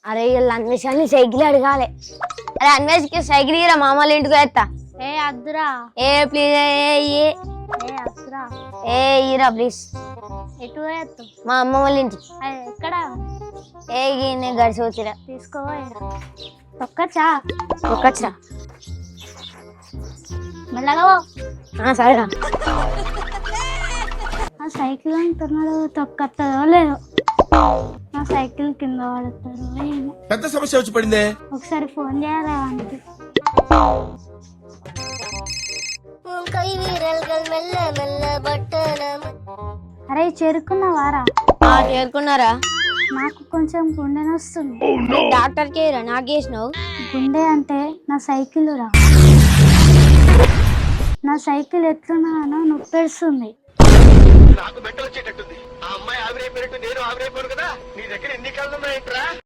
అరే వీళ్ళు అన్వేషాన్ని సైకిల్ అడగాలి. అరే అన్వేష్కి సైకిల్ ఇరా మామూలు ఇంటికి వేస్తా. ఏ అద్దురా. ఏ ప్లీజ్ ఏ అద్దురా. ఏ ఇరా ప్లీజ్. ఎటు వేయద్దు. మా అమ్మ వాళ్ళ ఇంటికి. ఎక్కడ? ఏ నేను గడిచి వచ్చిరా. తీసుకో. తొక్కచ్చా ఒక్కచ్చురా. మెల్లగా. సరేరా. ఆ సైకిల్ అంటున్నాడు, తొక్కత్తదో లేదో. నా సైకిల్ కింద పడతాడు ఏమో. పెద్ద సమస్య వచ్చి పడిందే. ఒకసారి ఫోన్ చేయాలా అంటే. అరే చేరుకున్నావారా? చేరుకున్నారా? నాకు కొంచెం గుండె నొస్తుంది. డాక్టర్ కి నాకేసినావు. గుండె అంటే నా సైకిల్ రా. నా సైకిల్ ఎట్లున్నానో నొప్పేస్తుంది. నాకు బెట్టలు వచ్చేటట్టుంది. ఆ అమ్మాయి ఆవిరైపోయినట్టు నేను ఆవిరైపోను కదా. నీ దగ్గర ఎన్ని కాళ్ళు ఉన్నాయంట్రా?